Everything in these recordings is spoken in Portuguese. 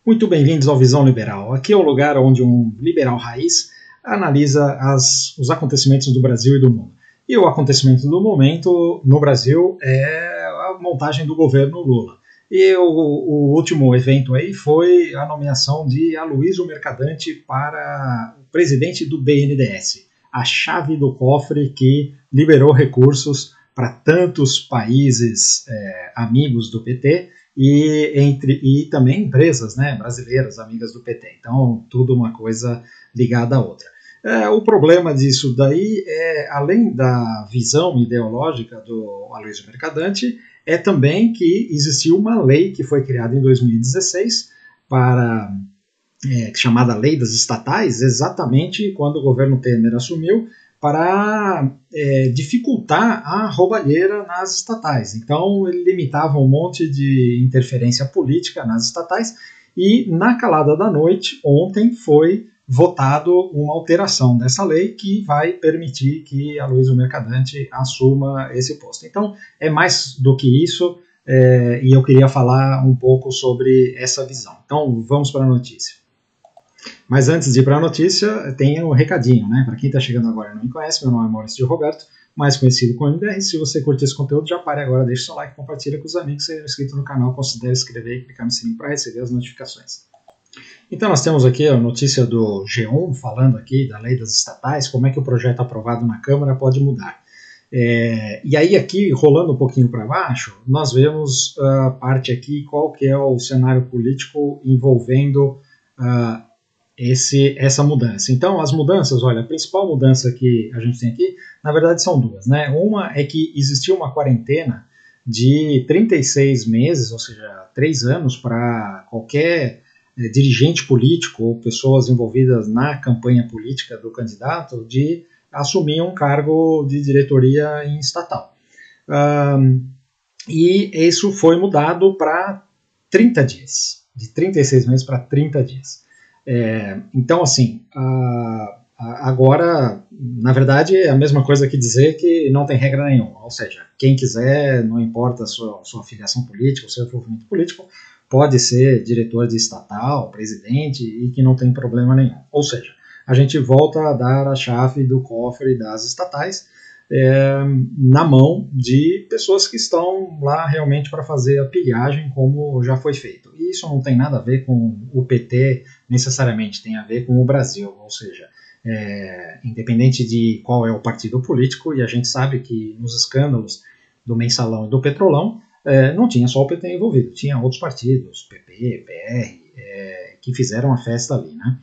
Muito bem-vindos ao Visão Liberal. Aqui é o lugar onde um liberal raiz analisa os acontecimentos do Brasil e do mundo. E o acontecimento do momento no Brasil é a montagem do governo Lula. E o último evento aí foi a nomeação de Aloysio Mercadante para o presidente do BNDES, a chave do cofre que liberou recursos para tantos países amigos do PT e também empresas, né, brasileiras amigas do PT. Então, tudo uma coisa ligada à outra. O problema disso daí é, além da visão ideológica do Aloysio Mercadante, é também que existiu uma lei que foi criada em 2016 chamada Lei das Estatais, exatamente quando o governo Temer assumiu, para dificultar a roubalheira nas estatais. Então, ele limitava um monte de interferência política nas estatais e, na calada da noite, ontem foi votado uma alteração dessa lei que vai permitir que Aloysio Mercadante assuma esse posto. Então, é mais do que isso e eu queria falar um pouco sobre essa visão. Então, vamos para a notícia. Mas antes de ir para a notícia, tem um recadinho, né? Para quem está chegando agora e não me conhece, meu nome é Maurício de Roberto, mais conhecido como MDR. Se você curte esse conteúdo, já pare agora, deixe seu like, compartilha com os amigos. Se não é inscrito no canal, considere inscrever e clicar no sininho para receber as notificações. Então nós temos aqui a notícia do G1 falando aqui da lei das estatais, como é que o projeto aprovado na Câmara pode mudar. E aí aqui, rolando um pouquinho para baixo, nós vemos a parte aqui, qual que é o cenário político envolvendo essa mudança. Então as mudanças, olha, a principal mudança que a gente tem aqui, na verdade são duas, né? Uma é que existiu uma quarentena de 36 meses, ou seja, 3 anos para qualquer dirigente político ou pessoas envolvidas na campanha política do candidato de assumir um cargo de diretoria em estatal. E isso foi mudado para 30 dias, de 36 meses para 30 dias. Então, assim, agora, na verdade, é a mesma coisa que dizer que não tem regra nenhuma, ou seja, quem quiser, não importa a sua filiação política, o seu envolvimento político, pode ser diretor de estatal, presidente, e que não tem problema nenhum. Ou seja, a gente volta a dar a chave do cofre das estatais na mão de pessoas que estão lá realmente para fazer a pilhagem, como já foi feito. E isso não tem nada a ver com o PT necessariamente, tem a ver com o Brasil, ou seja, independente de qual é o partido político, e a gente sabe que nos escândalos do Mensalão e do Petrolão, não tinha só o PT envolvido, tinha outros partidos, PP, PR, que fizeram a festa ali, né?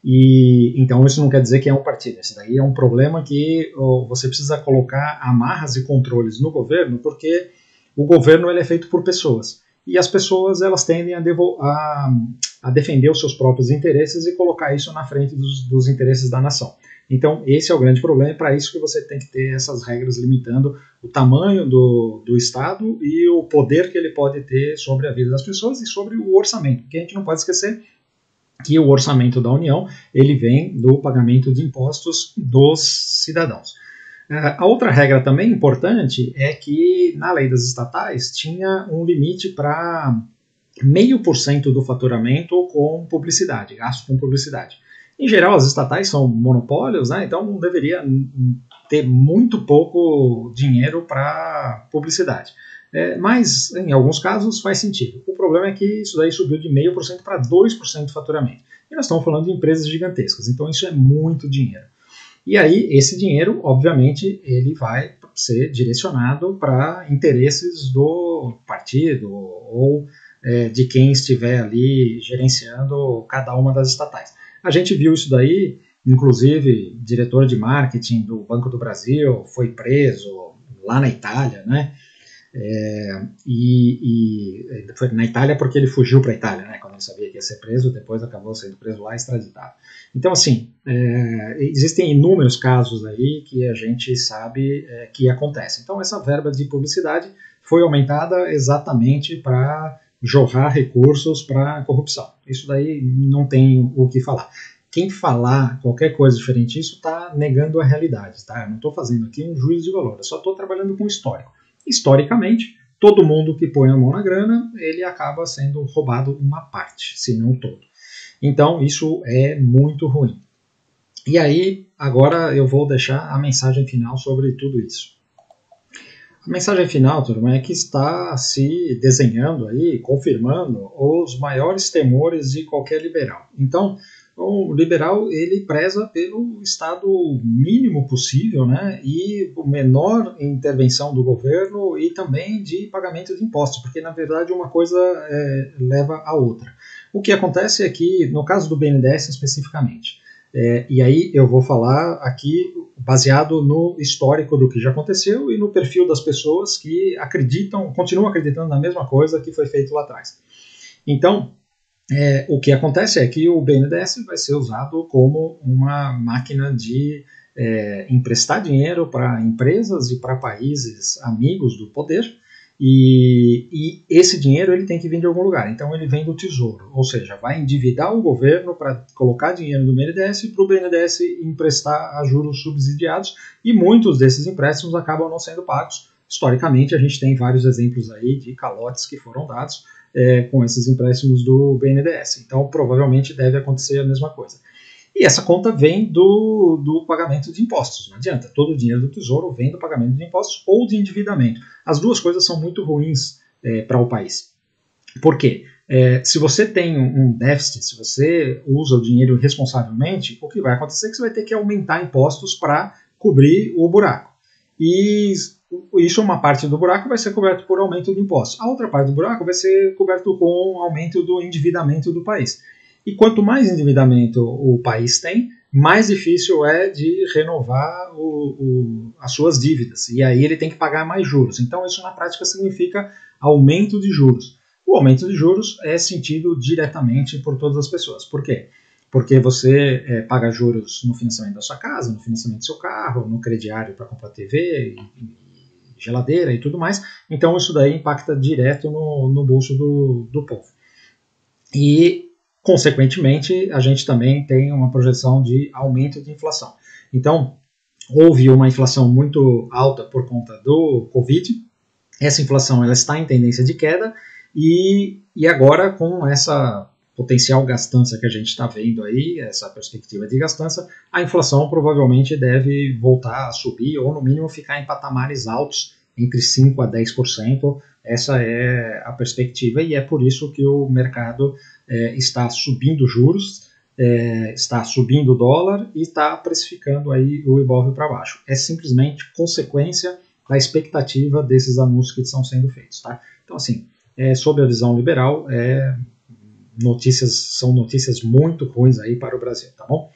E então isso não quer dizer que é um partido, esse daí é um problema que você precisa colocar amarras e controles no governo, porque o governo ele é feito por pessoas, e as pessoas elas tendem a defender os seus próprios interesses e colocar isso na frente dos interesses da nação. Então esse é o grande problema, é para isso que você tem que ter essas regras limitando o tamanho do Estado e o poder que ele pode ter sobre a vida das pessoas e sobre o orçamento, porque a gente não pode esquecer que o orçamento da União ele vem do pagamento de impostos dos cidadãos. A outra regra também importante é que na lei das estatais tinha um limite para 0,5% do faturamento com publicidade, gasto com publicidade. Em geral, as estatais são monopólios, né? Então não deveria ter muito pouco dinheiro para publicidade. Mas, em alguns casos, faz sentido. O problema é que isso daí subiu de 0,5% para 2% do faturamento. E nós estamos falando de empresas gigantescas, então isso é muito dinheiro. E aí, esse dinheiro, obviamente, ele vai ser direcionado para interesses do partido ou de quem estiver ali gerenciando cada uma das estatais. A gente viu isso daí, inclusive, diretor de marketing do Banco do Brasil foi preso lá na Itália, né? Foi na Itália porque ele fugiu para a Itália, né, quando ele sabia que ia ser preso, depois acabou sendo preso lá e extraditado. Então, assim, existem inúmeros casos aí que a gente sabe que acontecem. Então, essa verba de publicidade foi aumentada exatamente para jorrar recursos para corrupção. Isso daí não tem o que falar. Quem falar qualquer coisa diferente disso está negando a realidade, tá? Eu não estou fazendo aqui um juízo de valor, eu só estou trabalhando com histórico. Historicamente, todo mundo que põe a mão na grana, ele acaba sendo roubado uma parte, se não todo. Então, isso é muito ruim. E aí, agora eu vou deixar a mensagem final sobre tudo isso. A mensagem final, turma, é que está se desenhando aí, confirmando os maiores temores de qualquer liberal. Então, o liberal, ele preza pelo Estado mínimo possível, né, e o menor intervenção do governo e também de pagamento de impostos, porque, na verdade, uma coisa leva a outra. O que acontece é que, no caso do BNDES especificamente, e aí eu vou falar aqui baseado no histórico do que já aconteceu e no perfil das pessoas que acreditam, continuam acreditando na mesma coisa que foi feito lá atrás. Então, o que acontece é que o BNDES vai ser usado como uma máquina de emprestar dinheiro para empresas e para países amigos do poder, e esse dinheiro ele tem que vir de algum lugar. Então ele vem do Tesouro, ou seja, vai endividar o governo para colocar dinheiro no BNDES para o BNDES emprestar a juros subsidiados, e muitos desses empréstimos acabam não sendo pagos. Historicamente, a gente tem vários exemplos aí de calotes que foram dados com esses empréstimos do BNDES. Então, provavelmente deve acontecer a mesma coisa. E essa conta vem do pagamento de impostos. Não adianta, todo o dinheiro do Tesouro vem do pagamento de impostos ou de endividamento. As duas coisas são muito ruins para o país. Por quê? Se você tem um déficit, se você usa o dinheiro irresponsavelmente, o que vai acontecer é que você vai ter que aumentar impostos para cobrir o buraco. E isso, uma parte do buraco vai ser coberto por aumento de impostos. A outra parte do buraco vai ser coberto com aumento do endividamento do país. E quanto mais endividamento o país tem, mais difícil é de renovar as suas dívidas. E aí ele tem que pagar mais juros. Então isso na prática significa aumento de juros. O aumento de juros é sentido diretamente por todas as pessoas. Por quê? Porque você paga juros no financiamento da sua casa, no financiamento do seu carro, no crediário para comprar TV, geladeira e tudo mais. Então isso daí impacta direto no bolso do povo. E consequentemente, a gente também tem uma projeção de aumento de inflação. Então, houve uma inflação muito alta por conta do Covid. Essa inflação ela está em tendência de queda e agora com essa potencial gastança que a gente está vendo aí, essa perspectiva de gastança, a inflação provavelmente deve voltar a subir ou no mínimo ficar em patamares altos, entre 5% a 10%. Essa é a perspectiva e é por isso que o mercado está subindo juros, está subindo o dólar e está precificando aí o Ibov para baixo. É simplesmente consequência da expectativa desses anúncios que estão sendo feitos. Tá? Então, assim, sob a visão liberal, são notícias muito ruins aí para o Brasil, tá bom?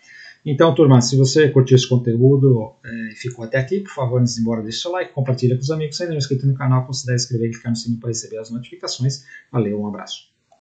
Então, turma, se você curtiu esse conteúdo e ficou até aqui, por favor, antes de ir embora, deixe seu like, compartilha com os amigos. Se ainda não é inscrito no canal, considere inscrever e clicar no sininho para receber as notificações. Valeu, um abraço.